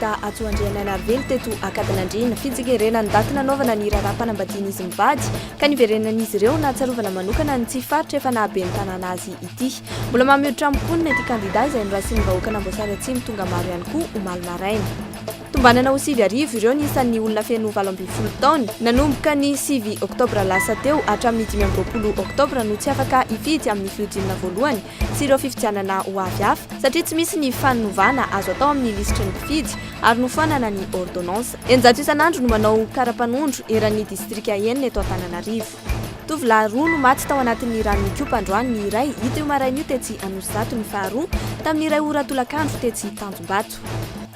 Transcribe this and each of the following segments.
ka atsoandriana arvely teto akadinandrina fitsingerena ny daty nanaovana ny raharaham-panambadiana izy mivady ka niverenan'izy ireo nahatsiarovana manokana ny tsy faritra efa nahabe ny tanàna azy ity. Mbola mahamihoritra amponina ity kandida izay noraisin'ny vahoaka Namboasary Atsimo tonga maro ihany koa omaly maraina. Tombanana ho 9 arivo ireo nisan'ny olona feno 20 taona nanomboka ny 7 oktobra lasa teo hatramin'ny 20 oktobra no tsy afaka ifidy amin'ny fiodinana voalohany sy ireo fifidianana ho avy hafa satria tsy misy ny fanovana azo atao amin'ny lisitry ny mpifidy ary nofanana ny ordonnance. Eninjato isan'andro no manao karapanondro eran'ny distrika enina eto Antananarivo. Tovolahy roa no maty tao anatin'ny ranon'ny Kopa-Androany ny iray hita io maraina io tetsy Anosizato, ny faharoa tamin'ny iray ora tolakandro tetsy Tanjombato.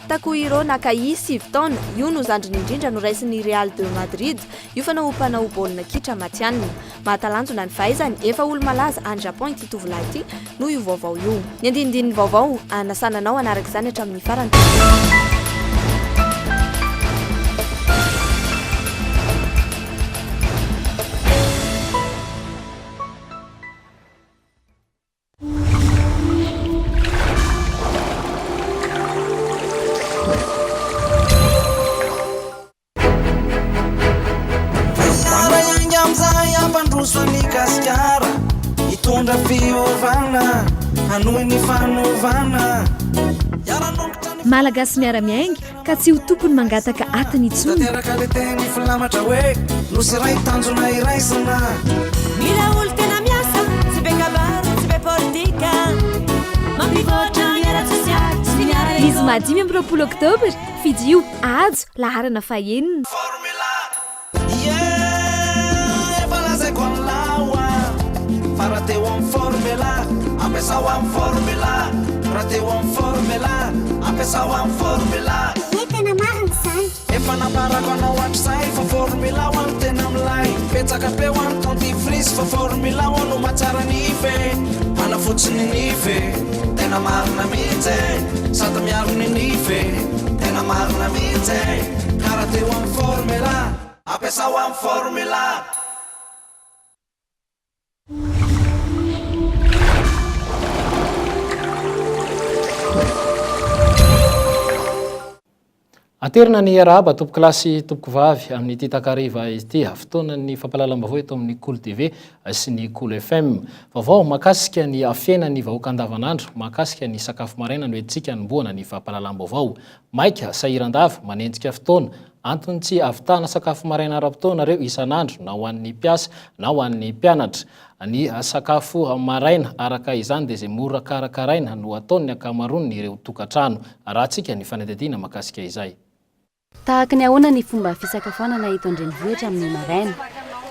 Takohiro Nakai 7 taona io no zandriny indrindra no raisin'ny Real de Madrid io fa naompanao baolina kitra matianina. Mahatalanjona ny fahaizany efa olo malaza any Japon ity tovolahy ity no io vaovao io. Ny andinindin'ny vaovao anasananao anaraka izany hatramin'ny farany. Malagasy miara-miainga ka tsy ho tompony mangataka atiny intsony. Mila olo tena miasa tsy be kabary tsy be politika mampivoatra ny ara-tsosialy sy ny miara Izy mahadimy amin'ny 20 oktobra fidy io ajo laharana fahenina. tena marina izany. Efa naparako anao hatrizay fa formula ho any tena milay petsaka be ho any dentifrice fa formula ho ano matsara nify manafotsiny nify tena marina mihitsy sady miaro ny nify tena marina mihitsy karaha teo amin'ny formula ampiasa ho amin'ny formula. Aterina ny araba tompoko kilasy tompoko vavy amin'ny ity takariva ity fotoanan'ny fampahalalam-baovao eto amin'ny KOLO TV sy ny KOLO FM. Vaovao makasika ny afena ny vahoaka andavanandro, makasika ny sakafo maraina no entsika nomboana ny fampahalalam-baovao. Maika sahiran-dava manenjika fotoana antony tsy ahavitana sakafo maraina ara-potoana reo isan'andro na ho an'ny mpiasa na ho an'ny mpianatra. Ny sakafo maraina araka izany dia izay mora karakaraina no ataon'ny ankamaroany ireo tokantrano. Rahantsika ny fanadihadiana makasika izay. Tahaka ny ahoana ny fomba fisakafoanana eto an-drenivohitra amin'ny maraina.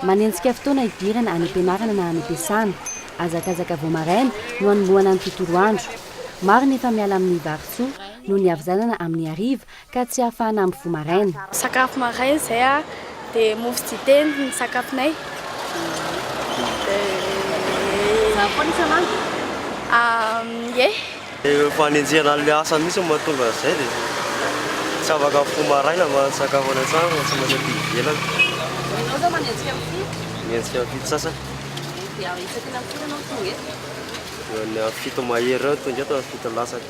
Manenjika fotoana idirana any am-pianarana na any am-piasana. Azakazaka vao maraina no anombohana ny tontolo andro. Maro ny efa miala amin'ny varosoa no ny avizanana amin'ny hariva ka tsy ahafahana amin'ny vao maraina. Sakafo maraina izay dia mofo dite ny sakafonay. Fanenjehana le asa misy mahatonga izay dia tsy afaka fo maraina sakafo any an-trano tsy maintsy aty ivelany. Ianao zao manenjika amin'ny menjika fito sasany. dia isaky ny firy anao tonga ny fito mahery reo tonga eto fito lasaka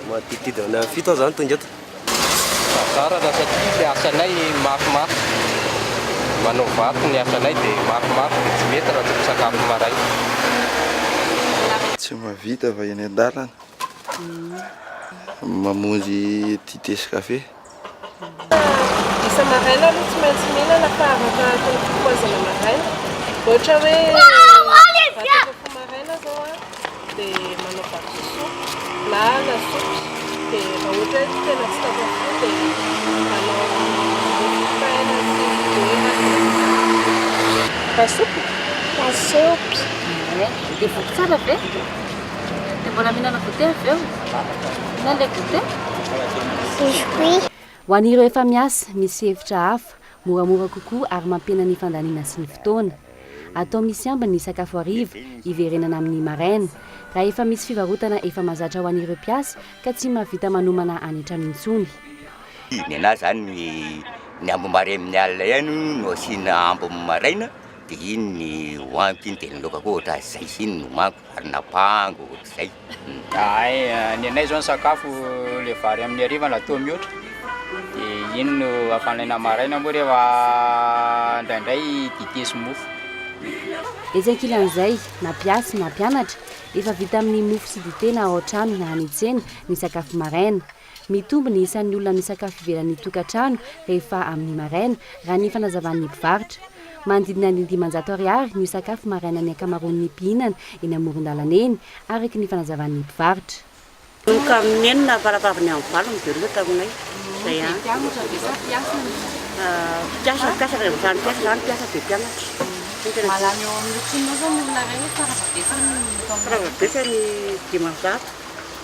matitidina ny fito zany tonga eto. Tsara raha satria ny asanay mafimafy. Manao vato ny asanay dia mafimafy tsy mety raha tsy sakafo maraina. Tsy mahavita va eny an-dalana mamonjy dite sy kafe. Isa maraina aloha tsy maintsy mihinana fa araka tokom-poazana maraina. Ohatra hoe vatafo maraina zao dia manao vatosoa na lasopy dia raha ohatra hoe tena tsy tafafo dia manao paina sy lasopy. Lasopy. Dia voky tsara ve? Dia mbola mihinana goûté avy eo? Na ilay goûté? Biscuit. Ho an'ireo efa miasa misy hevitra hafa, moramora kokoa ary mampihena ny fandaniana sy ny fotoana. Atao misy ambiny ny sakafo hariva hiverenana amin'ny maraina. Raha efa misy fivarotana efa mahazatra ho an'ireo mpiasa ka tsy mahavita manomana any an-trano intsony. Ny anahy zany ny ambo maraina amin'ny alina ihany no asiana ambo maraina dia iny ny hoaniko iny dia ny laoka koa ohatra izay iny no manko ary napango ohatr'izay. Ny anay zao ny sakafo le vary amin'ny hariva natao mihoatra dia ino no afanaina maraina moa rehefa indraindray dite sy mofo. Ezakilan'izay na mpiasy na mpianatra efa vita amin'ny mofo sy dite na ao trano na any tsena ny sakafo maraina. Mitombo ny isan'ny olona misakafo ivelan'ny tokantrano rehefa amin'ny maraina raha ny fanazavan'ny mpivarotra. Manodidina ny 500 ariary ny sakafo maraina ny ankamaroan'ny mpihinana eny amoron-dalana eny araka ny fanazavan'ny mpivarotra. Ka amin'ny enina varavavany amin'ny valo ny be loatra aminay. Zay ihany. Piasa rehefa zany piasa dia mpianatra. Malamy eo amin'ny tsinona zao ny olona iray karazabesany 500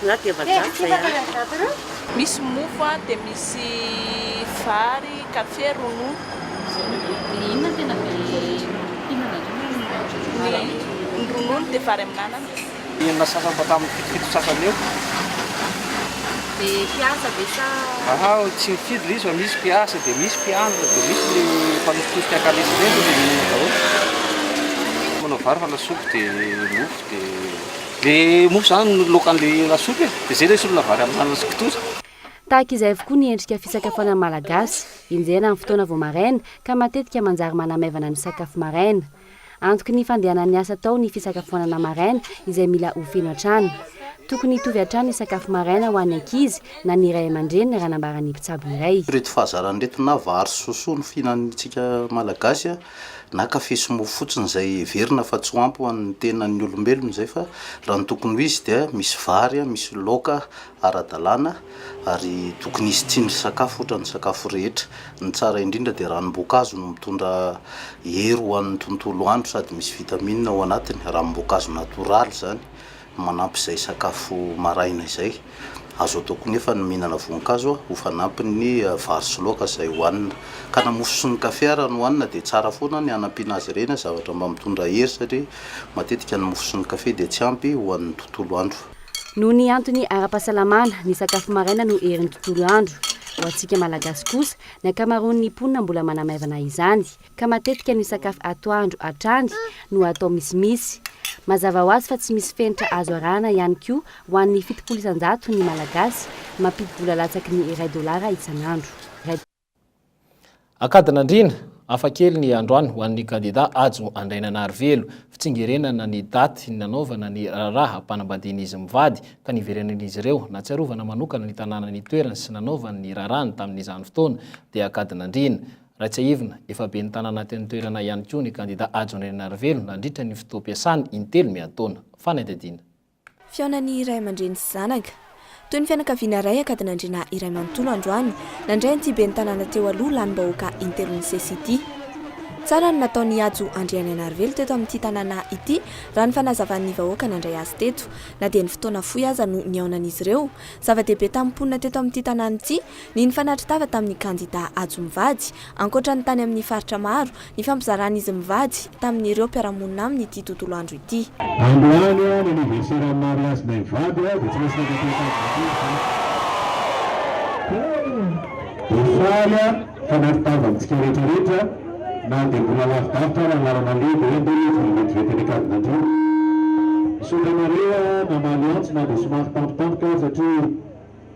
na 700 zay ihany. Misy mofo dia misy vary, kafe, ronono. Inona tena be hinana ny ronono dia vary amin'anana. Enina sasany fa tamin'ny fito sasany eo. Dia piasa be sa? Tsy mifidy ilay izy fa misy piasa dia misy mpianatra dia misy ny mpanositosika akalesy reny dia mihinana daholo. Manao vary fa lasopy dia mofo dia mofo zany lokan'ilay lasopy dia zay lesy olona vary amin'anana sy kitoza. Tahaka izay avokoa ny endrika fisakafoana malagasy injena amin'ny fotoana vao maraina ka matetika manjary manamaivana ny sakafo maraina. Antoky ny fandehanan'ny asa tao ny fisakafoanana maraina izay mila ho feno hatrany. Tokony hitovy hatrany ny sakafo maraina ho an'ny ankizy na ny iray aman-dreny raha nambaran'ny mpitsabo iray. Reto fahazarany reto na vary sosoa ny fihinantsika malagasy na kafe sy mofo fotsiny izay verina fa tsy ho ampy ho an'ny tenan'ny olombelona izay fa raha ny tokony ho izy dia misy vary, misy laoka ara-dalàna ary tokony izy tsindry sakafo ohatran'ny sakafo rehetra. Ny tsara indrindra dia ranom-boankazo no mitondra hery ho an'ny tontolo andro sady misy vitamine ao anatiny. Ranom-boankazo natoraly zany manampy izay sakafo maraina izay. Azo atao koa nefa ny mihinana voankazo ho fanampy ny vary sy laoka izay hohanina. Ka na mofo sy ny kafe raha no hohanina dia tsara foana ny hanampiana azy ireny zavatra mba mitondra hery satria matetika ny mofo sy ny kafe dia tsy ampy ho an'ny tontolo andro. Noho ny antony ara-pahasalamana ny sakafo maraina no herin'ny tontolo andro. Ho antsika malagasy kosa ny ankamaroan'ny mponina mbola manamaivana izany ka matetika ny sakafo atoandro hatrany no atao misimisy. Mazava ho azy fa tsy misy fenitra azo arahana ihany koa ho an'ny 700 ny malagasy mampidi-bola latsaky ny $1 isan'andro. Akadin'andrina afakely ny androany ho an'ny kandida ajo andraina narivelo fitsingerenana ny daty nanaovana ny raha ampanambadian'izy mivady ka niverenan'izy ireo na tsy arovana manokana ny tanàna ny toerana sy nanaovana ny rarany tamin'izany fotoana dia akadin'andrina. Raitsaivina efa be ny tanàna teny toerana ihany koa ny kandida ajo andraina narivelo nandritra ny fotoam-piasany intelo miataona. Fanadidina. Fiaonan'ny iray aman-dreny sy zanaka. Toy ny fianakaviana iray akadin'andrina iray manontolo androany nandray ny be ny tanàna teo aloha lanim-bahoaka intelo ny Société. Tsara ny nataon'ny ajo andriany anarivelo teto amin'ity tanàna ity raha ny fanazavan'ny vahoaka nandray azy teto na dia ny fotoana fohy aza no niaonan'izy ireo. Zava-dehibe tamin'ny mponina teto amin'ity tanàna ity ny fanatritava tamin'ny kandida ajo mivady ankoatra ny tany amin'ny faritra maro ny fampizaran'izy mivady tamin'ireo mpiaramonina aminy ity tontolo andro ity. Androany ny anniversaire mariage na mivady dia tsy maintsy faly fanatritava amintsika rehetrarehetra na dia mbola lavidavitra raha anarana lehibe hoe ndeha vetivety akadin'andrina. Sokanareo namaly antso na dia somary tampotampoka satria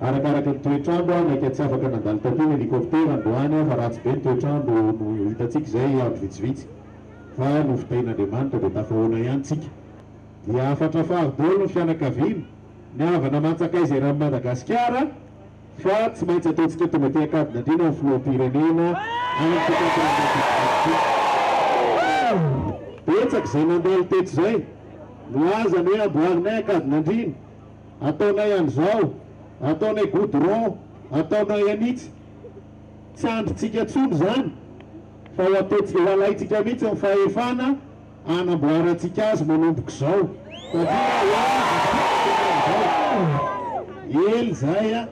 arakaraka ny toetrandro naika tsy afaka nandalo tampiny helikoptera androany fa ratsy be ny toetrandro no hitantsika izay andro vitsivitsy fa no fitahin'Andriamanitra dia tafahoana ihany tsika. Dia afatra faridolo ny fianakaviana ny havana mantsaka izay raha Madagasikara fa tsy maintsy ataontsika tonga ty akadin'andrina ny filoham-pirenena betsaka izay mandalo teto izay no azany hoe amboarinay akadin'andrina ataonay an'izao ataonay goudron ataonay anitsy tsy androtsika tsony zany fa ho ataontsika ho alaitsika mihitsy ny fahefana anamboarantsika azy manomboka izao ely zay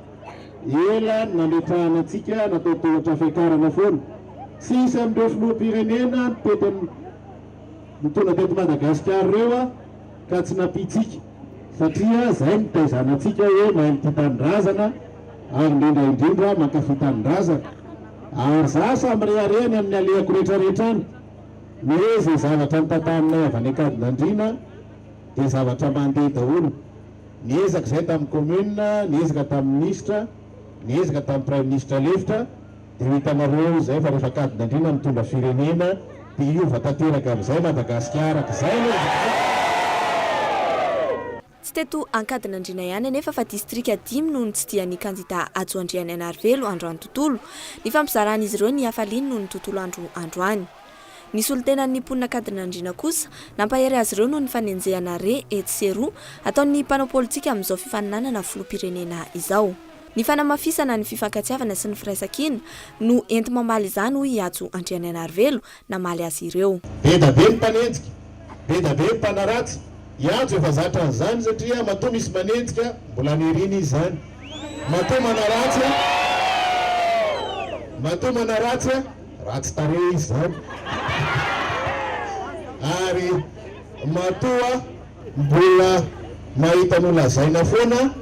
ela nametrahana antsika natao tohatra fiakarana foana sisy amin'ireo filoham-pirenena mitondra teto Madagasikara ireo ka tsy nampitsika satria zay nitaizana antsika hoe mahay mity tanindrazana ary indrindra mankafy tanindrazana ary za samy rehareny amin'ny alehako rehetrarehetra any hoe zay zavatra nitantaminay avy any akadin'andrina dia zavatra mandeha daholo niezaka izay tamin'ny commune niezaka tamin'ny ministra niezaka tamin'ny prime ministre lefitra dia ho hitanareo zay fa rehefa kadin'andriana mitondra firenena dia io vatanteraka amin'izay Madagasikara zay tsy teto ankadin'andriana ihany anefa fa distrika 5 noho ny tsy dian'ny kandida Adjoandriany Anarivelo androany tontolo ny fampizaran'izy ireo ny hafaliny noho ny tontolo androany. Nisy olo tena ny mponina kadin'andriana kosa nampahery azy ireo noho ny fanenjehana re etseroa ataon'ny mpanao politika amin'izao fifaninanana filoham-pirenena izao. Ny fanamafisana ny fifankatsiavana sy ny firaisan-kina no enti mamaly izany hoy Adjoandriany Anarivelo namaly azy ireo. Be da be ny mpanenjika, be da be ny mpanaratsy. Iantso efa zatra an'izany satria matoa misy manenjika mbola niriny izy zany. Matoa manaratsy ratsy tare izy zany. Ary matoa mbola mahita nolazaina foana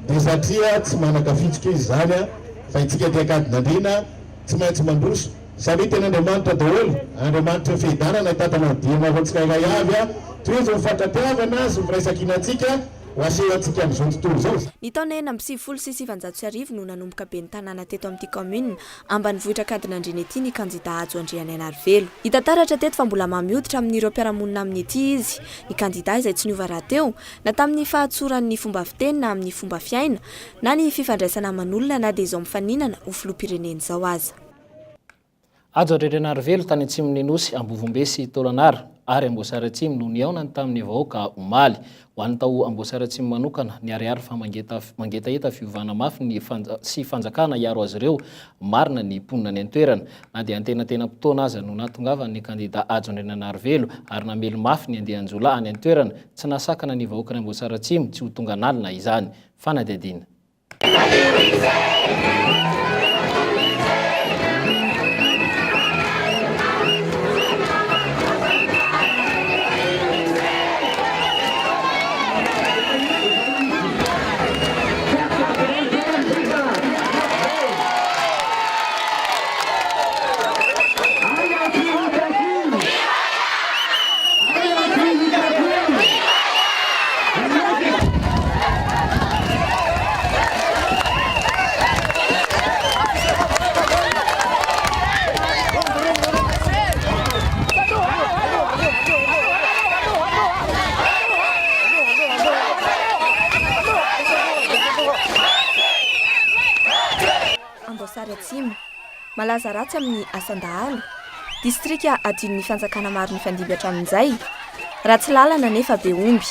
dia satria tsy manakafitroka izy zany fa itsika dia kadin'andriana tsy maintsy mandroso samy ten'Andriamanitra daholo. Andriamanitra fihidanana hitatana dima avantsika iray avy toezo mifankapiavana sy mifiraisan-kinatsika ho asehantsika amin'izao tontolo izao. Ny taona enina amby 1990 no nanomboka be ny tanàna teto amin'ity commune ambanivohitra kadin'andriana ety ny kandida Adjoandriany Anarivelo. Hita taratra teto fa mbola mamioditra amin'ireo mpiara-monina amin'ny ety izy. Ny kandida izay tsy niova raha teo na tamin'ny fahatsoran'ny fomba fiteny na amin'ny fomba fiaina na ny fifandraisana aman'olona na dia izao mifaninana ho filoham-pirenena izao aza. Adjoandriany Anarivelo tany Atsimon'ny Nosy Ambovombesy Tolanar ary Amboasaratsimo no niaonany tamin'ny vahoaka omaly ho an'ny tao Amboasaratsimo manokana ny ariary fa mangetaeta fiovana mafy sy fanjakana iaro azy ireo marina ny mponina ny antoerana na dia antenatena mpotona aza no natongavan'ny kandida Adjoandriany Anarivelo ary namely mafy ny andehanjola any antoerana tsy nasakana ny vahoaka ny Amboasaratsimo tsy ho tonga nalina izany fanadihadiana. Amboasaratsimo malaza ratsy amin'ny asandahalo distrika adin'ny fanjakana maro ny fandimby hatramin'izay ratsy lalana nefa be omby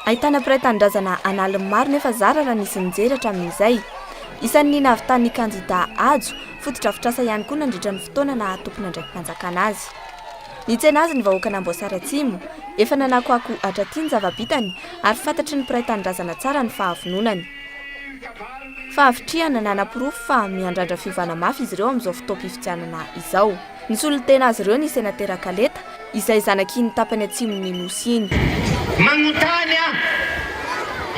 ahitana mpiray tanindrazana analin'ny maro nefa zara raha nisy nijery hatramin'izay isan'ny nahavitan'ny kandida Adjo fototra fitrasa ihany koa nandritra ny fotoana na tompona ndraiky mpanjakana azy. Nitsena azy ny vahoaka n'Amboasaratsimo efa nanakoako hatraty ny zava-bitany ary fantatry ny mpiray tanindrazana tsara ny fahavononany. Fahavitriana nanapirofo fa miandrandra fiovana mafy izy ireo amin'izao fotoam-pifidianana izao. Nisolo tena azy ireo ny senatera Kaleta izay zanaky ny tapany Atsimon'ny Nosy iny. Magnotany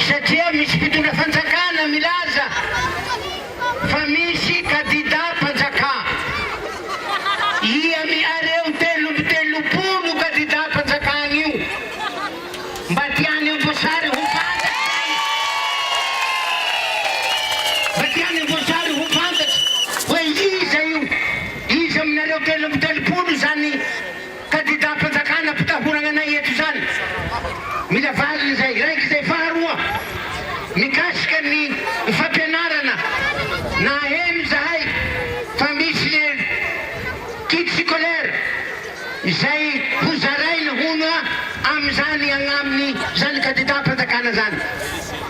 satria misy mpitondra fanjakana milaza fa misy kandida mpanjaka. Ia miareo telopolo kandida mpanjakana io mba tiany Amboasary ho telopolo zany kandida mpanjakana mpitahorana anay eto zany mila valiny zay raiky zay faharoa mikasika ny fampianarana na eny zahay fa misy kit scolaire izay hozaraina hono amin'izany agnaminy zany kandida mpanjakana zany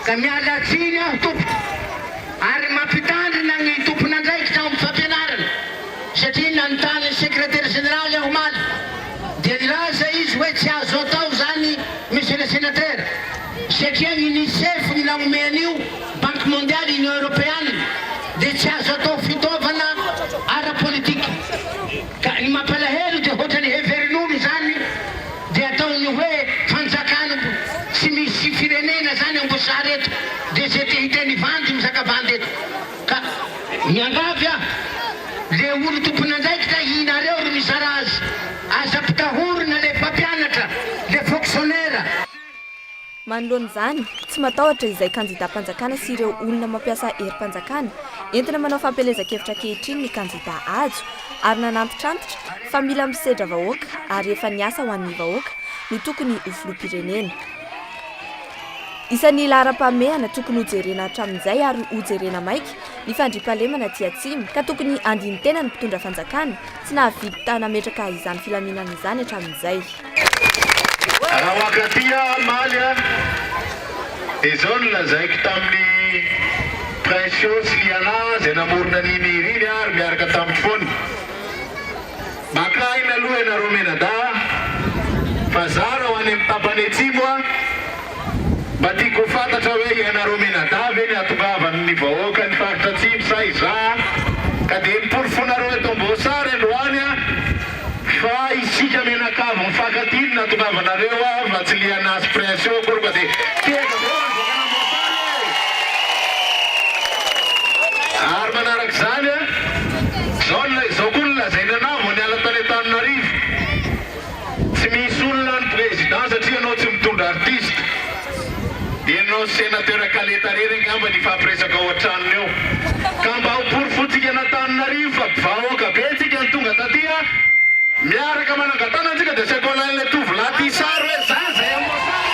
ka miala tsiny aho tompo ary mampitandrina ny tompona andraiky tao amin'ny fampianarana satria nanontany secrétaire général aho omaly dia nilaza izy hoe tsy azo atao zany monsieur le sénateur satria ny UNICEF ny nagnome an'io banque mondiale union européenne dia tsy azo atao fitaovana ara-politique ka ny mampalahelo dia ohatrany heverin'olo zany dia ataony hoe fanjakana tsy misy firenena zany Amboasary eto dia zay te hiteny vandy mizakavandy eto ka miangavy le olo tompona andraiky ta hinareo ro mizara azy aza mpitahorina le mpampianatra le fonctionnaire. manoloan'izany tsy matahotra izay kandidam-panjakana sy ireo olona mampiasa herim-panjakana entina manao fampelezan-kevitra ankehitriny ny kandida ajo ary nanantitrantitra fa mila misedra vahoaka ary efa niasa ho an'ny vahoaka no tokony ho filoham-pirenena. Isan'ny laharam-pahamehana tokony hojerena hatramin'izay ary hojerena maika ny fandriam-pahalemana aty atsimo ka tokony andiny tena ny mpitondra fanjakana tsy nahavidy tany hametraka izany filaminana izany hatramin'izay. Raha wakatia maly dia izao no lazaiko tamin'ny pression sy liana izay namorona ny miriny ary miaraka tamin'ny fony. Makaina aloha ianareo menada fa zara ho any amin'ny tapany atsimo mba tiako fantatra hoe ianareo menada ve ny atongavany vahoaka ny faritra atsimo sa iza ka dia miporofonareo eto Ambosary androany fa isika menakavo mifankatina natongavanareo fa tsy lianazy pression koa dia teka ary manaraka izany zao koa no lazaina anao ny ala tany Antananarivo tsy misy olona ny président satria anao tsy mitondra artiste dia anao sénateur kaletarera ngamba ny fampiresaka ao an-tranony eo ka mba hoporofontsika ny Antananarivo fa vahoaka be tsika ny tonga tatia miaraka manangatana antsika dia saiko alain'ilay tovolahy sary hoe za zay Ambosary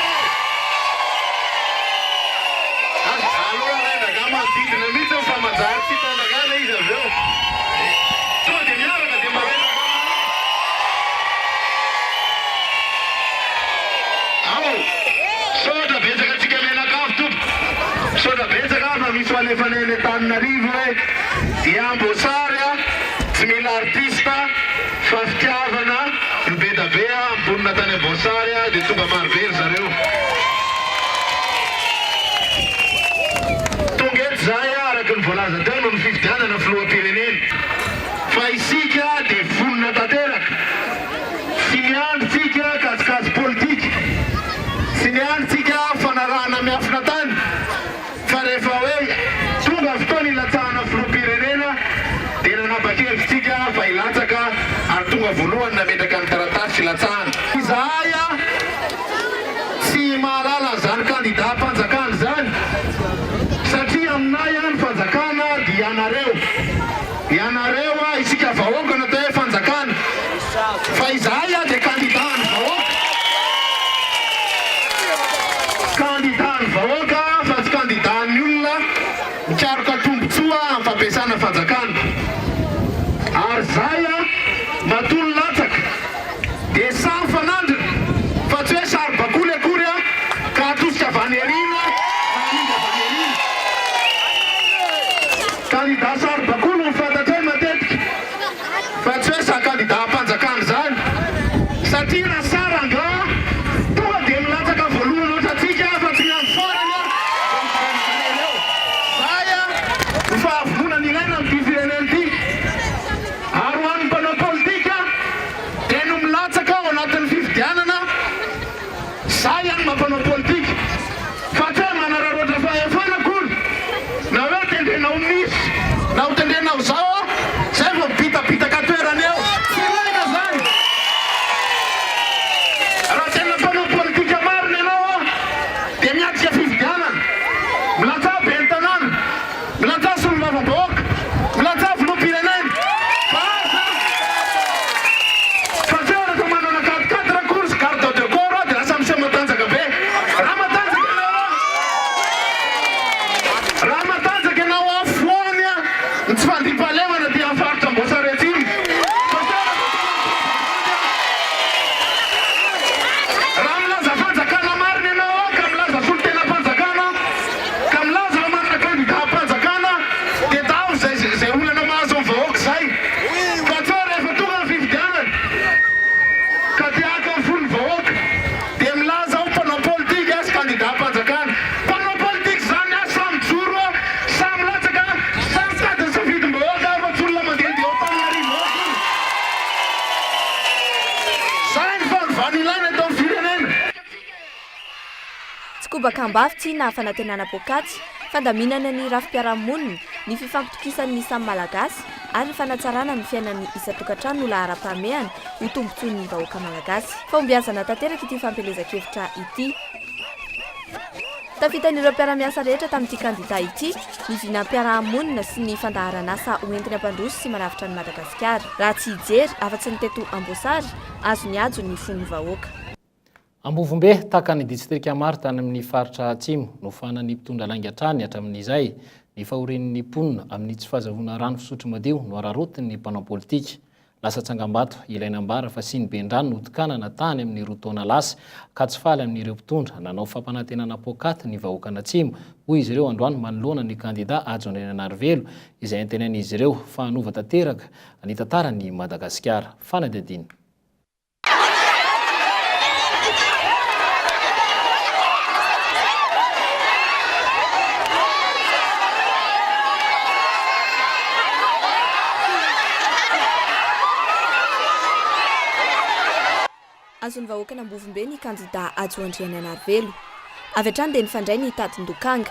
aloha rainaka manodidina mihitsy fa manjary tsy tandakana izy avy eo to dia miaraka dia marena ao sodra betsaka antsika menakavo tompo sodra betsaka fa misy hoalefanay ny Antananarivo hoe dia Ambosary tsy mila artista fa fitiavana ny be da be ambonina tany Ambosary dia tonga marobe zareo tonga eto zay araka ny voalaza teo no ny fifidianana filoham-pirenena fa isika dia vonona tanteraka sy miandritsika kasikasy politika sy miandritsika fanarahana miafina tany fa rehefa hoe tonga fotoana ilatsahana filoham-pirenena dia nanapa-kevitsika fa ilatsaka ary tonga voalohany nametraka ny taratasy ilatsahana izaya tsy mahalala zany kandidat-panjakana zany satria aminay any fanjakana dia ianareo isika vahoaka natao hoe fanjakana fa izaya dia kandidat-ny vahoaka fa tsy kandidat-ny olona mikaroka tombontsoa amin'ny fampiasana fanjakana ary zaya matolo latsaka dia samy fanandrina fa tsy hoe sary bakoly akory ka atosika vanerina kandidat sary bakoly ny fantatra hoe matetika fa tsy hoe sa kandidat-panjakana zany satria raha sara nga tonga dia milatsaka voalohany ohatratsika fa tsy miandro forana zaya mifahavonana ilaina amin'ny firenena ity ary ho an'ny mpanao politika dia no milatsaka ao anatin'ny fifidianana zay ihany mampanao politika fa tsy hoe manararoatra fahefana kory na hoe tendrenao misy na ho tendrenao zao zay vao bitapitaka toerany eo tsy ilaina zany raha tena mpanao politika marina ianao dia miatrika fifidianana milatsa be ny tanàna milatsa solombavam-bahoaka milatsa filoham-pirenena fa tsy hoe rehefa manana 4 course garde de corps dia lasa miseo matanjaka be raha matanjaka ianao afoany ny tsy fandriam-pahalemana dia amin'ny faritra Ambosary atsimo raha milaza fanjakana marina ianao ka milaza solon-tena-panjakana ka milaza fa manana kandidat-panjakana dia tao zay olana mahazo amin'ny vahoaka zay fa tsy hoe rehefa tonga ny fifidianana ka tiaka amin'ny fony vahoaka dia milaza ho mpanao politika sy kandidat-panjakana mpanao politika zany samy joro samy latsaka samy tady ny safidim-bahoaka fa tsy olona mandeha dia Antananarivo zay ny fanovana ilaina eto amin'ny firenena tsy kobakambafitsy na fanantenana pokatsy fandaminana ny rafi-piarahamonina ny fifampitokisan'ny samy malagasy ary ny fanatsarana ny fiainan'ny isa-tokantrano no laharam-pahamehana ho tombontsoin'ny vahoaka malagasy fa ombiazana tanteraka ity fampelezan-kevitra ity Tafitan'ireo mpiara-miasa rehetra tamin'ity kandida ity ny vinam-piarahamonina sy ny fandaharan'asa hoentin'ny ampandroso sy manavitra ny Madagasikara. Raha tsy hijery afa-tsy ny teto Amboasary azo ny ajo ny fon'ny vahoaka. Ambovombe taka ny distrika maro tany amin'ny faritra atsimo no fanany mpitondra laingan-trany hatramin'izay ny fahoren'ny mponina amin'ny tsy fahazavona rano fisotro madio no ararotiny ny mpanao politika. Lasa tsangam-bato ilaina ambara fa sy ny bendrano notokanana tany amin'ny roa taona lasa ka tsy faly amin'ireo mpitondra nanao fampanantenana pokaty ny vahoaka atsimo hoy izy ireo androany manoloana ny kandida ajo ny Anarivelo izay antenain'izy ireo fa hanova tanteraka ny tantarany Madagasikara. Fanadidina. Azony vahoaka Ambovombe ny kandida ajo andriany Anarivelo. Avy hatrany dia nifandray ny tadin-dokanga.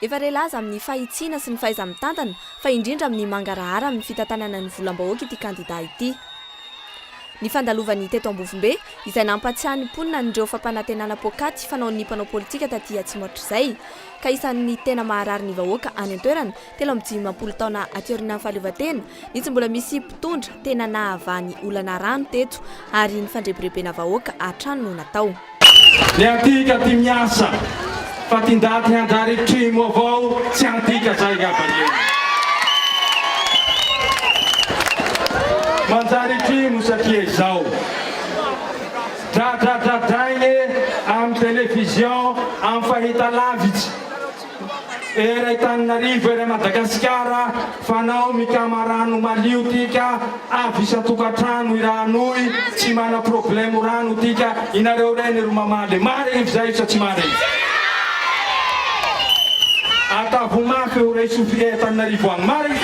Efa relaza amin'ny fahitsiana sy ny fahaiza-mitantana fa indrindra amin'ny mangarahara amin'ny fitantanana ny volam-bahoaka ity kandida ity. Ny fandalovan'ny teto Ambovombe izay nampatsiahy ny mponina n'ireo fampanantenana pokaty fanaon'ny mpanao politika taty atsimo hatr'izay ka isan'ny tena maharary ny vahoaka any an-toerana 310 taona aty aorian'ny fahaleovantena ny tsy mbola misy mpitondra tena nahavany olana rano teto ary ny fandrebirebena vahoaka hatrany no natao. Ny antika ty miasa fa ty ndaty hanjary trimo avao tsy antika zay gabany. Manjary trimo satria izao dradradradrainy amin'ny télévision amin'ny fahitalavitsy era Antananarivo era Madagasikara fanao mikamarano malio tika avy isa-tokantrano iranoy tsy mana problemo rano tika inareo reny ro mamaly mariny zay sa tsy mariny atavomafy ho ray sofia Antananarivo agny mariny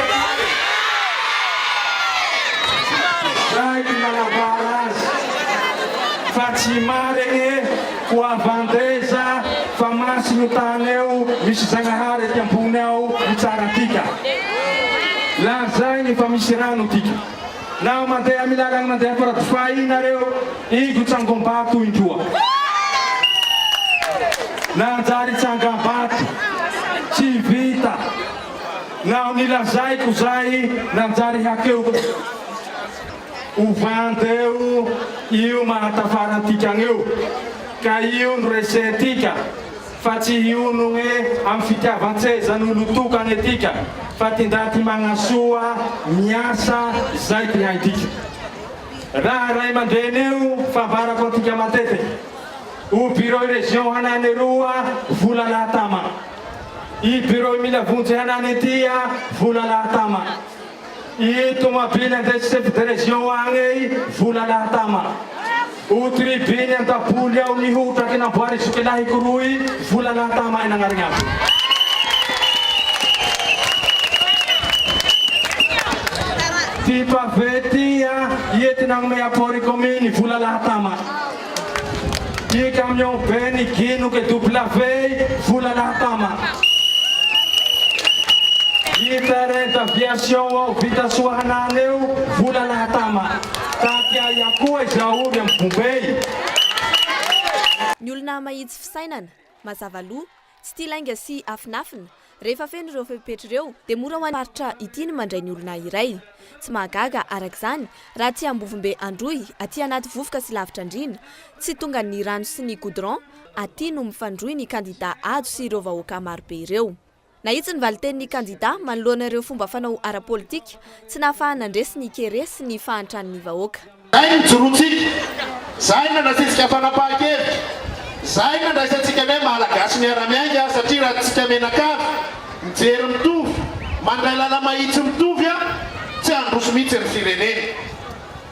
fa tsy mariny ho avandreza fa masino tany eo misy zagnahary ty ambony ao mitsara tika lazay fa misy rano tika na mandeha milalagny mandeha faradofay inareo igo tsangom-bato indroa nanjary tsangam-bato tsy vita na nilazaiko zay nanjary hakeo uvandeu io mahatafara antika eo ka io no resetika fa tsy io no amin'ny fitiavan-tsezan'olo tokany etika fa tindaty magnasoa miasa zay ty haitika raha ray aman-dreny eo favarako antika matete o bureau région hanany roa vola lahatama i bureau mila vonjy hanany etya vola lahatama i tomabily andesy chef de région agny vola lahatama o tribune andaboly ao nihotraky namboary zokelahy koroy vola lahatama inagnarignabo ty pavé tya ietinagny aport commune vola lahatama i camion beny ginoke W vola lahatama terrain d'aviation ao vita soa hanany eo vola lahatama taty aia koa izaory amin'ny Bombay. Ny olona mahitsy fisainana mazava loha tsy tia lainga sy afinafina rehefa feno ireo fepetr'ireo dia mora ho anparitra ity ny mandray ny olona iray tsy mahagaga arak'izany raha ty Ambovombe androy aty anaty vovoka sy lavitra andrina tsy tonga ny rano sy ny goudron aty no mifandroy ny kandida ajo sy ireo vahoaka marobe ireo. Nahitsy ny valiten'ny kandida manoloana ireo fomba fanao ara-politika tsy nahafahana andresy ny kere sy ny fahantran'ny vahoaka. Zay ny jorotsika, zay nandraisitsika fanapahan-kevitra, zay nandraisantsika hoe malagasy miara-miainga satria raha tsika menakavy mijery mitovy mandray lala mahitsy mitovy tsy handroso mihitsy ny firenena.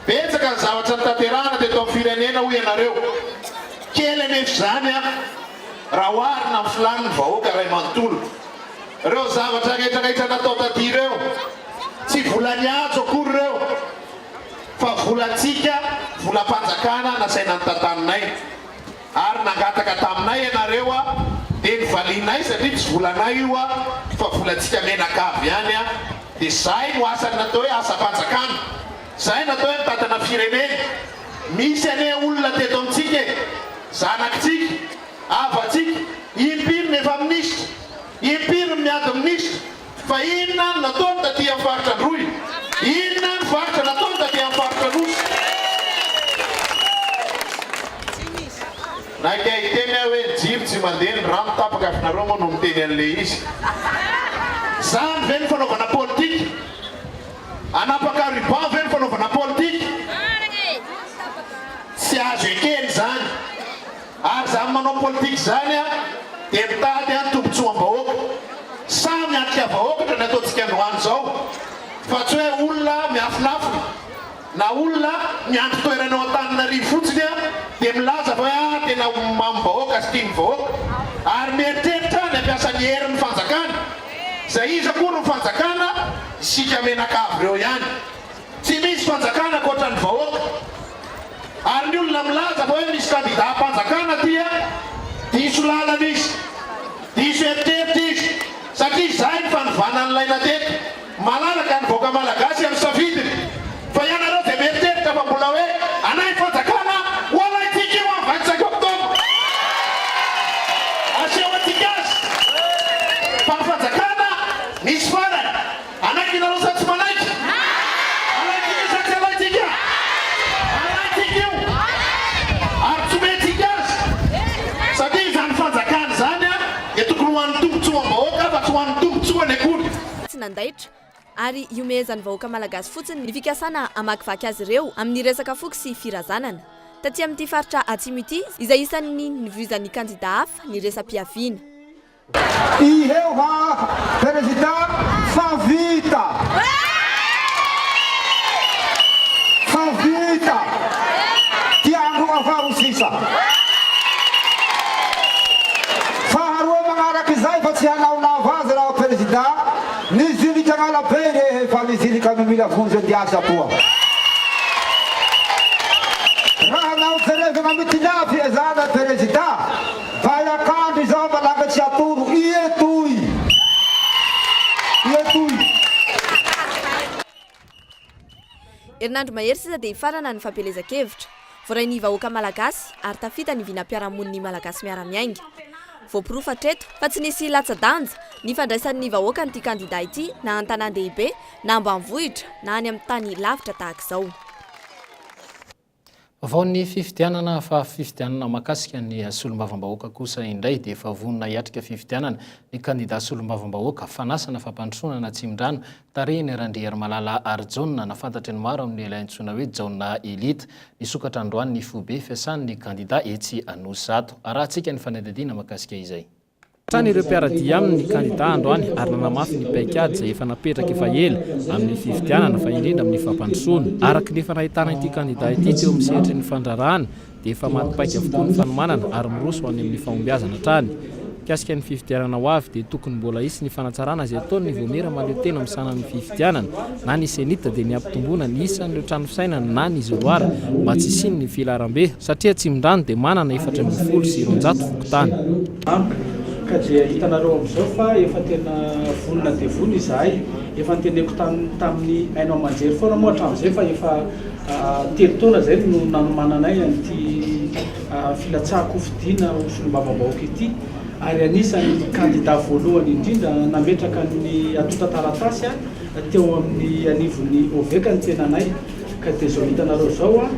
Betsaka ny zavatra tanterahana teto amin'ny firenena hoy ianareo. Kely anefa zany raha oharina amin'ny filan'ny vahoaka ray manontolo. Reo zavatra rehetrarehetra natao taty reo tsy volany ajo akory reo fa volantsika volam-panjakana nasaina ny tantaninay ary nangataka taminay ianareo dia nivalinay satria tsy volanay io fa volantsika menakavy ihany dia zay no asany natao hoe asa-panjakana Zay natao hoe mitantana firenena. Misy ane olona teto amitsika zanakitsika avatsika impiry efa minisitra impiry miady minisitra fa inona nataony taty amin'ny faritra androy inona ny faritra nataony taty amin'ny faritra nosy naika iteny hoe jiro tsy mandeha ny rano tapaka afinareo moa no miteny an'le izy zany ve ny fanaovana politika anapaka ruban ve ny fanaovana politika tsy azo ekeny zany ary zany manao politika zany a dia mitady a tombotsoam-bahoaka samy atrika vahoaka tra ny ataontsika androany zao fa tsy hoe olona miafinafina na olona miandro toerana ao an-taninarivo fotsiny a dia milaza fa hoe tena mamy-bahoaka sy tiany vahoaka ary mieritreritra ny ampiasa ny herin'ny fanjakana zay izy akory ny fanjakana isika menakavy reo ihany tsy misy fanjakana koatra ny vahoaka ary ny olona milaza fa hoe misy kandida mpanjakana dia diso lalana izy diso eritreritra izy satria zay ny fanovana n'laina teto malalaka ny vahoaka malagasy amin'ny safidiny fa ianareo zay mieritreritra fa mbola hoe anay fanjakana hoalaitsika io amin'ny 25 octobre aseho atsika azy fa ny fanjakana misy farany anaiky nareo sa tsy manaiky alaitsika sa tsy alaitsika alaitsika io ary tsy metsika azy satria zany fanjakana zany a dia tokony ho an'ny tombotsoam-bahoaka fa tsy ho an'ny tombotsoany akory tsy nandaitra ary iomezan'ny vahoaka malagasy fotsiny ny fikasana amakivaky azy ireo amin'ny resaka foky sy firazanana taty amin'ity faritra atsimo ity izay isan'ny nivizan'ny kandida hafa ny resam-piaviana iheo ha président fa vita tiandro avarosisa faharoa magnaraky zay fa tsy hanaonava azy raha président nizilika agnalabe rehefa nizilika amy mila vonjy andiasa koa raha nao jerevana mitilafy zana président vaiakandro izao malagatsy atoro ietoy herinandro mahery sisa dia hifarana ny fampelezan-kevitra voarainy vahoaka malagasy ary tafita ny vinam-piarahamoniny malagasy miara-miainga voapirofatra treto fa tsy nisy latsa-danja ny fandraisan'ny vahoaka n'ity kandida ity na an-tanan-dehibe na ambanivohitra na any amin'ny tany lavitra tahaka izao vao ny fifidianana fa fifidianana makasika ny solombavam-bahoaka kosa indray dia efa vonona hiatrika fifidianana ny kandida solombavam-bahoaka fanasana fampandrosoana Tsimdrano tarehiny Randriary Malala Arjona nafantatry ny maro amin'ny ilaintsoina hoe jaona elite nisokatra androany ny fobe fiasan'ny kandida etsy anosy zato arahantsika ny fanadadiana makasika izay trany ireo mpiaradia amin'ny kandida androany ary nanamafy ny paikady izay efa napetraka efa ela amin'ny fifidianana fa indrindra amin'ny fampandrosoana araka ny efa nahitana ity kandida ity teo amin'ny sehatry ny fandrarahana dia efa matipaika avokoa ny fanomanana ary miroso any amin'ny fahombiazana trany kasika ny fifidianana ho avy dia tokony mbola isy ny fanatsarana izay ataony ny vomera maleo tena amin'ny sanan'ny fifidianana na ny senita dia ny ampitombona ny isan'ireo trano fisainana na ny izoloara mba tsy isiny ny filaram-be satria Tsimdrano dia manana 420 sy 900 fokotany ka dia hitanareo amin'izao fa efa tena vonona dia vona izahay efa niteneko tamin'ny hainao manjery foana moa hatramin'izay fa efa telo taona zay no nanomananay an'ity filatsahako fidiana solombavam-bahoaka ity ary anisan'ny kandida voalohany indrindra nametraka ny atota taratasy teo amin'ny anivon'ny oveka ny tenanay ka dia zao hitanareo zao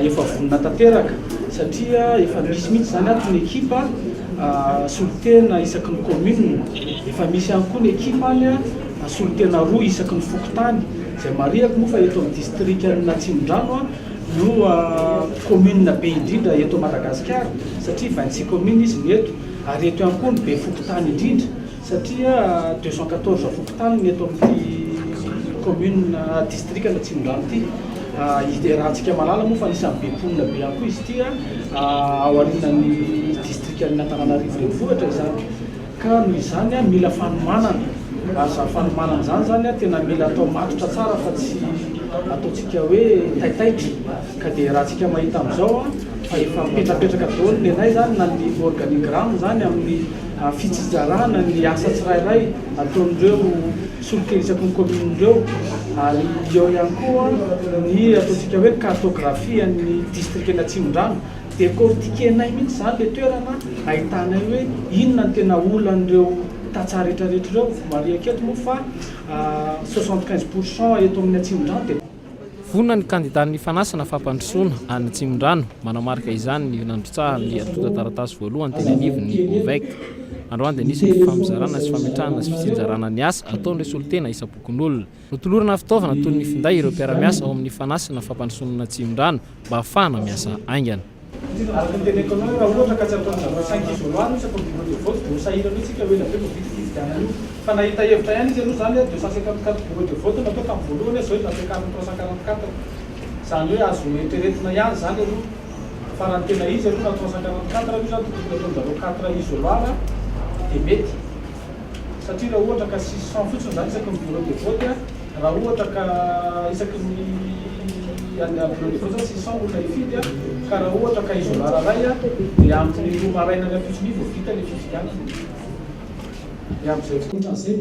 efa vonona tanteraka satria efa misy mihitsy zany ato ny ekipa solotena isaky ny commune efa misy ihany koa ny ekipa any solotena roa isaky ny fokotany zay mariako moa fa eto amin'ny district na Tsimdrano no commune be indrindra eto Madagasikara satria 26 commune izy ny eto ary eto ihany koa ny be fokotany indrindra satria 214 fokotany ny eto amin'ny commune district na Tsimdrano ity rahantsika malala moa fa nisan'ny be mponina be ihany koa izy ity ao arinan'ny district na Antananarivo renivohitra izany ka noho izany mila fanomanana aza fanomanana zany zany tena mila atao matotra tsara fa tsy ataontsika hoe taitaitra ka dia rahantsika mahita amin'izao fa efa mipetrapetraka daholo ny anay zany na ny organigramme zany amin'ny fitsizarana ny asa tsirairay ataon'ireo soliteny isaky ny commune reo ary eo ihany koa ny ataontsika hoe cartographie ny district Natsimondrano dia kortikenay mihitsy zany le toerana ahitanay hoe inona ny tena olan'ireo tatsara rehetrarehetra reo mari aketo moa fa 75% eto amin'ny Atsimondrano dia vonona ny kandidat ny fanasana fampandrosoana any Atsimondrano manamarika izany ny nandrotsaha ny atota taratasy voalohany teny anivo ny OVEC androany dia nisy ny famizarana sy fametrahana sy fitsinjarana ny asa ataon'ireo solitena isa-pokon'olona notolorana fitaovana toy ny finday ireo mpiara-miasa ao amin'ny fanasana fampandrosoana Atsimondrano mba ahafahana miasa aingana. Araka ny teny Economie raha ohatra ka tsy ataon'izareo 5 isolement isaky ny bureau de vote dia hosahirana itsika hoe laveo vidividiana io fa nahita hevitra ihany izy aloha zany 254 bureau de vote natao tamin'ny voalohany zao napekariny 344 zany hoe azo eritreretina ihany zany aloha fa raha ny tena izy aloha na 344 io zany tokony ataon'izareo 4 isolement dia mety satria raha ohatra ka 600 fotsiny zany isaky ny bureau de vote raha ohatra ka isaky ny bureau de vote 600 olona ifidy ka raha ohatra ka isolara ray dia amin'ny roa maraina ny ampitsony vao vita le fifidianana.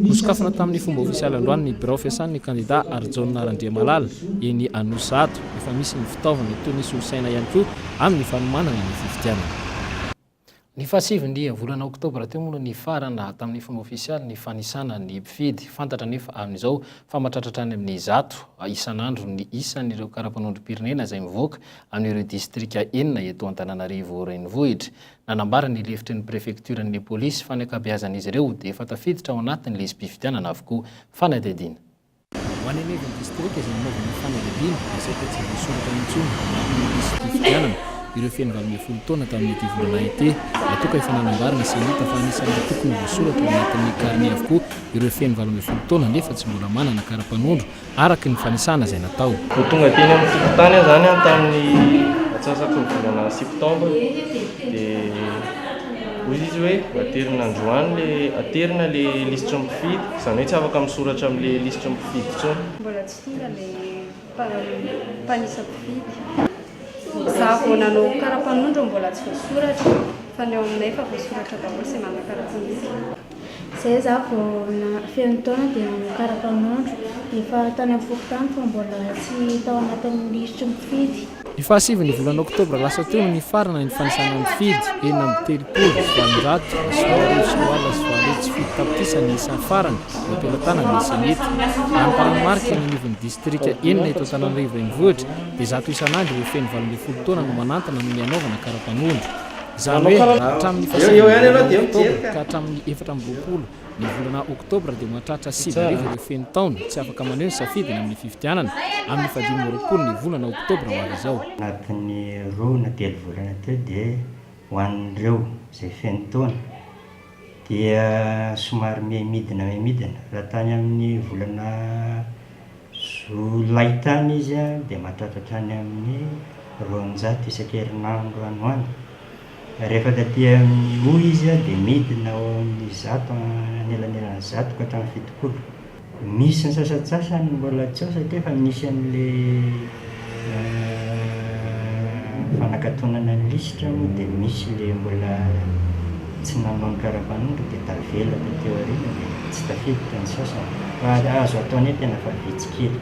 Mosokafana tamin'ny fomba ofisialy androany ny birao fiasan'ny kandidat Arjona Randriamalala eny Anosato efa misy ny fitaovana toy ny solosaina ihany koa amin'ny fanomanana ny fifidianana. Ny fahasiviny volana oktobra teo moa ny farana tamin'ny fomba ofisialy ny fanisana ny mpifidy fantatra nefa amin'izao fa mahatratratra any amin'ny 100 isan'andro ny isan'ireo karapanondrom-pirenena izay mivoaka amin'ireo distrika enina eto Antananarivo renivohitra. Nanambara ny lefitry ny prefekturan'ny polisy fa ny ankabeazan'izy ireo dia efa tafiditra ao anatin'ny izy mpifidianana avokoa fanadihadiana. Ho any anivon'ny distrika izay nanaovana ny fanadihadiana isaky tsy voasoratra intsony amin'ny izy mpifidianana ireo feno 20 taona tamin'ity volana ity atoka efa nanambarana sy hita fa anisan'ny tokony voasoratra ao anatin'ny karne avokoa ireo feno 20 taona nefa tsy mbola manana karapanondro araka ny fanisana izay natao. Tonga teny amin'ny fitotany zany tamin'ny atsasaky ny volana septembre dia hoy izy hoe aterina androany le aterina le lisitra mpifidy izany hoe tsy afaka misoratra amin'le lisitra mpifidy intsony. Mbola tsy tonga le mpanisa mpifidy. Za vao nanao karapanondro mbola tsy voasoratra fa ny ao aminay efa voasoratra daholo sy manana karapanondro. Zay za vao feno taona dia nanao karapanondro efa tany amin'ny fokotany fa mbola tsy tao anatin'ny lisitra mpifidy. Ny fahasiviny volana oktobra lasa teo ny farana ny fanisana mifidy eny amin'ny telopolo valonjato sy fito tapitisa ny isan'ny farany eo am-pelatana ny senety. An'Antananarivo ny anivon'ny distrika enina eto Antananarivo renivohitra dia zato isan'andro ireo feno 20 taona no manantana no ny anaovana karapanondro. Izany hoe hatramin'ny fahasiviny oktobra ka hatramin'ny 4 ny volana oktobra dia mahatratra 7 ireo feno taona tsy afaka maneho ny safidiny amin'ny fifidianana amin'ny 20 ny volana oktobra ho avy izao. Anatin'ny roa na telo volana teo dia ho an'ireo izay feno taona dia somary midina raha tany amin'ny volana Jolay tany izy dia mahatratra any amin'ny 200 isan-kerinandro any. Rehefa taty amin'ny hoy izy dia midina ao amin'ny 100 anelanelana 100 ka hatramin'ny 70. Misy ny sasasasany mbola tsy ao satria efa misy an'le fanakatonana ny lisitra moa dia misy le mbola tsy nanao ny karapanondro dia tavela tateo aoriana dia tsy tafiditra ny sasany fa azo ataony tena fa vitsy kely.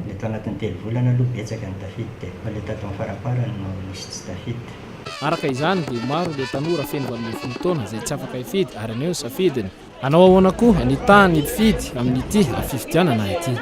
Le tao anatin'ny telo volana aloha betsaka ny tafiditra fa le tato amin'ny faraparany no misy tsy tafiditra. Araka izany dia maro le tanora feno 20 taona izay tsy afaka hifidy ary aneo safidiny. Anao ahoana koa ny tany mpifidy amin'ity fifidianana ity.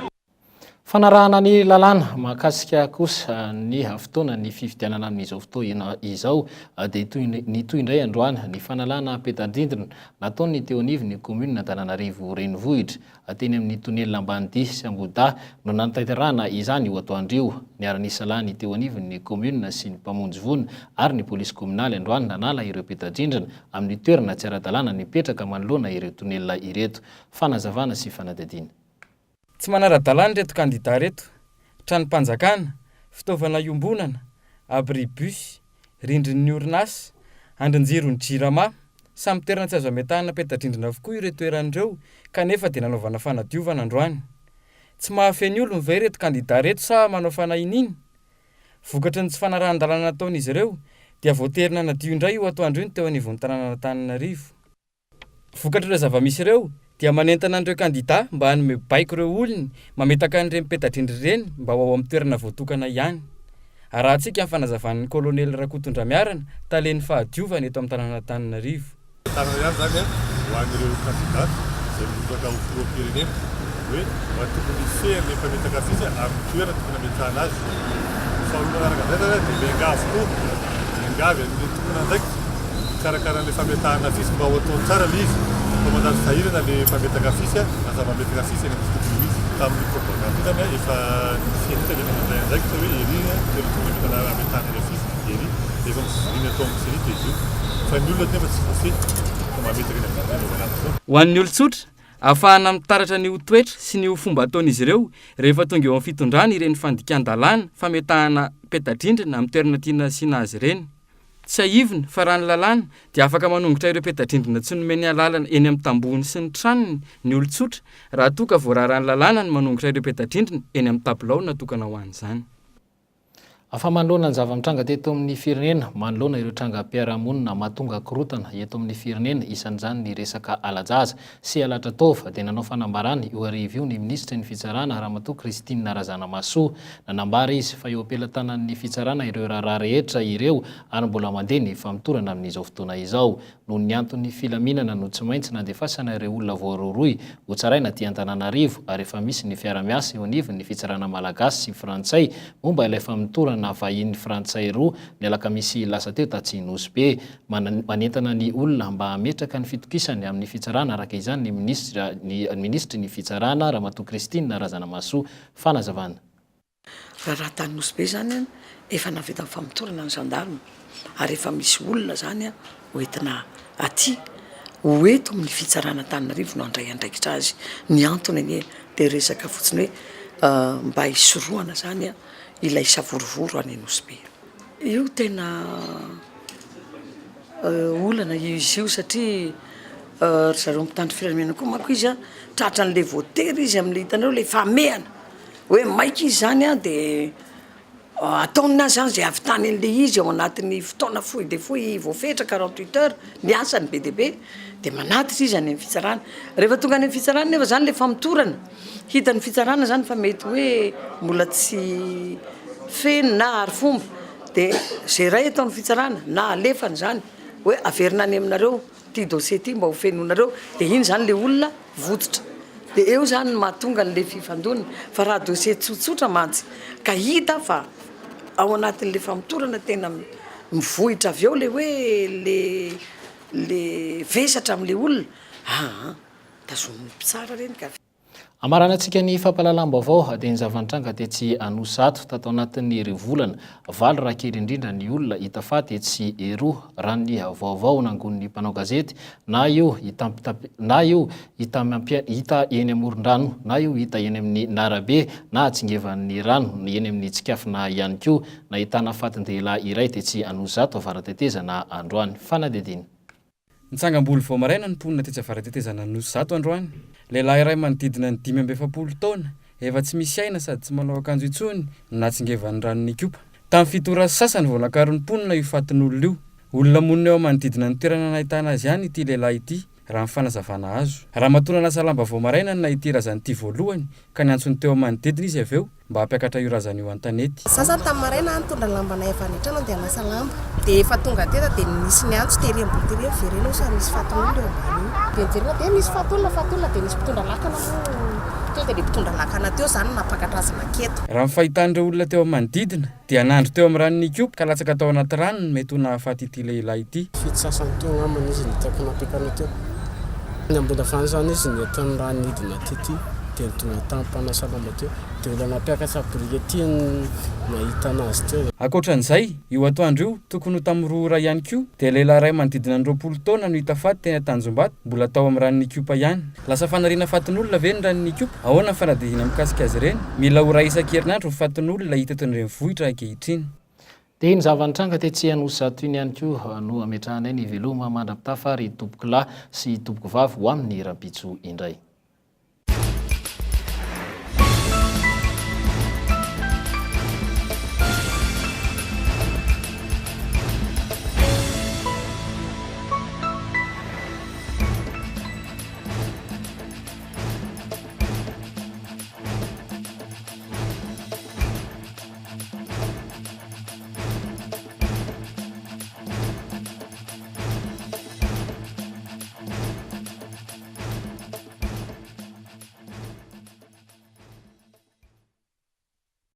Fanarahana ny lalàna mahakasika kosa ny fotoana ny fifidianana amin'izao fotoana izao dia toy indray androany ny fanalana petadindrina nataony teo anivon'ny commune Antananarivo renivohitra teny amin'ny tonelina Ambanidia sy Amboda no nantanterahana izany ho atoandrio. Niara-nisa lany teo anivon'ny commune sy ny mpamonjy voina ary ny polisy kominaly androany nanala ireo petadindrina amin'ny toerana tsy ara-dalàna nipetraka manoloana ireo tonelina ireto. Fanazavana sy fanadihadiana. Tsy manara-dalàna reto kandidat reto, tranom-panjakana, fitaovana iombonana, abribus, rindrin'ny orinasa, andrinjiron'ny jirama, samy toerana tsy azo ametahana petadindrina avokoa ireo toeran'ireo kanefa dia nanaovana fanadiovana androany. Tsy mahafeny olona ve reto kandidat reto sa manao fanahininy? Vokatry ny tsy fanarahan-dalàna nataon'izy ireo dia voaterina nadio indray io atoandro iny teo anivon'ny tanàna Antananarivo. Vokatry ireo zava-misy ireo dia manentana an'ireo kandida mba hanome baiko ireo olony mametaka an'ireny petadrindry ireny mba ho ao amin'ny toerana voatokana ihany. Arahantsika amin'ny fanazavan'ny kolonely Rakotondra-Miarana talen'ny fahadiovana eto amin'ny tanàn'Antananarivo. Tanana ihany zany ho an'ireo kandida izay mivoaka ho filoham-pirenena hoe mba tokony fehiny mpametaka fisy amin'ny toerana tokony ametrahana azy. Faharoa araka izay zany dia miangavy koa, miangavy amin'ny tompona ndraiky karakarahan'ilay fametahana fisy mba ho ataony tsara ilay izy. Fa mandalo sahirana ilay mpametaka fisy na zava-metaka fisy eny amin'ny tokony izy. Tamin'ny propagande zany efa nisihitaka eny amin'ny ndraiky hoe ery dia tokony ametahana ilay fisy ery dia efa misy atao amin'ny série dia io. Fa ny olona nefa tsy voafehy fa mametaka eny amin'ny zany. Ho an'ny olon-tsotra ahafahana mitaratra ny ho toetra sy ny ho fomba ataon'izy ireo rehefa tonga eo amin'ny fitondrana ireny fandikan-dalàna fametahana petadrindrina amin'ny toerana tiana asiana azy ireny. Tsy aivina fa raha ny lalàna dia afaka manongotra ireo petadrindrina tsy nomeny alalana eny amin'ny tambony sy ny tranony ny olon-tsotra raha toa ka voararaha ny lalàna ny manongotra ireo petadrindrina eny amin'ny tabilao natokana ho an'izany. Afa manoloana ny zava-mitranga teto amin'ny firenena, manoloana ireo trangam-piarahamonina mahatonga korotana eto amin'ny firenena, isan'izany ny resaka alajaza sy alatra tova dia nanao fanambarany io arivo io ny ministra ny fitsarana Ramatoa Kristina Razanamasoa. Nanambara izy fa eo ampelantanan'ny fitsarana ireo raharaha rehetra ireo ary mbola mandeha ny famitorana amin'izao fotoana izao. Noho ny antony filaminana no tsy maintsy nandefasana ireo olona voaroroy ho tsaraina aty Antananarivo ary efa misy ny fiara-miasa eo anivony ny fitsarana malagasy sy frantsay momba ilay famitorana na vahiny frantsay roa ny alakamisy lasa teo Tatsinosy be. Manentana ny olona mba hametraka ny fitokisany amin'ny fitsarana araka izany ny ministry ny fitsarana Ramatoa Kristina Razanamasoa fanazavana. Raha Tanosy be zany efa navita famitorana ny gendarme ary efa misy olona zany hoentina aty hoeto amin'ny fitsarana Antananarivo no andray andraikitra azy. Ny antony anie dia resaka fotsiny hoe mba hisorohana zany ilay savorovoro any Anosy be. Io tena olana izy io satria zareo mitandro filaminana koa manko izy tratra an'ilay voatery izy amin'ilay hitanareo ilay famehana hoe maika izy zany dia ataony azy zany zay avy tany an'ilay izy ao anatin'ny fotoana fohy dia fohy voafetra 48 heures ny asany be dia be dia manatitra izy any amin'ny fitsarana. Rehefa tonga any amin'ny fitsarana nefa zany ilay famitorana hitan'ny fitsarana zany fa mety hoe mbola tsy feny na ary fomba dia zay ray ataon'ny fitsarana na alefany zany hoe averina any aminareo ty dossier ty mba ho fenonareo dia iny zany ilay olona vototra. Dia eo zany mahatonga an'ilay fifandonana fa raha dossier tsotsotra mantsy ka hita fa ao anatin'ilay famitorana tena mivohitra avy eo le hoe le vesatra amin'ilay olona tazominy tsara reny ka. Amarana antsika ny fampalalam-baovao dia ny zava-nitranga dia tsy anosato tato anatin'ny rivolana valo raha kely indrindra ny olona hita fa dia tsy eroa raha ny vaovao nangon'ny mpanao gazety na io hita eny amoron-drano na io hita eny amin'ny narabe na atsingevan'ny rano eny amin'ny tsikafina ihany koa na hitana fatin-dehilahy iray dia tsy anosato avaratetezana androany fanadidina. Nitsangam-boly vao maraina ny mponina tetsy avaratetezana Anosizato androany. Lehilahy iray manodidina ny 570 taona efa tsy misy aina sady tsy manao akanjo intsony natsingevan'ny ranony kopa. Tamin'ny fitora sasany vao nakaron'ny mponina io fatin'olona io. Olona monina eo manodidina ny toerana nahitana azy ihany ity lehilahy ity raha ny fanazavana azo. Raha matona lasa lamba vao maraina ny nahity razan'ity voalohany ka ny antsony teo manodidina izy avy eo mba hampiakatra io razana io an-tanety. Sasany tamin'ny maraina nitondra lambanay avy any an-trano dia nasa lamba dia efa tonga teta dia nisy ny antso tery ambony verena sa misy fatin'olona eo ambany dia nijerena dia misy fatolona dia nisy mpitondra lakana teo dia mpitondra lakana teo zany napakatrazana keto. Raha ny fahitan'ireo olona teo manodidina dia nandro teo amin'ny ranony kopa ka latsaka tao anaty rano no mety ho nahafaty ity lehilahy ity. Fito sasany teo ngamana izy nitako napekana teo. Ny ambony avany zany izy ny ataony rano nidina tety dia nitonga tamin'ny lamba teo dia olona nampiakatra briquety nahita anazy teo. Ankoatran'izay io atoandro io tokony ho tamin'ny roa iray ihany koa dia lehilahy iray manodidina ny 20 taona no hita faty teny Tanjombato mbola tao amin'ny ranony kopa ihany. Lasa fanariana fatin'olona ve ny ranony kopa? Ahoana ny fanadihina mikasika azy ireny? Mila ho ray isan-kerinandro ny fatin'olona hita eto an-drenivohitra ankehitriny. Dia iny zava-nitranga tetsy Anosizato iny ihany koa no ametrahanay ny veloma mandra-pitafa ry tompoko lahy sy tompoko vavy ho amin'ny rampitso indray.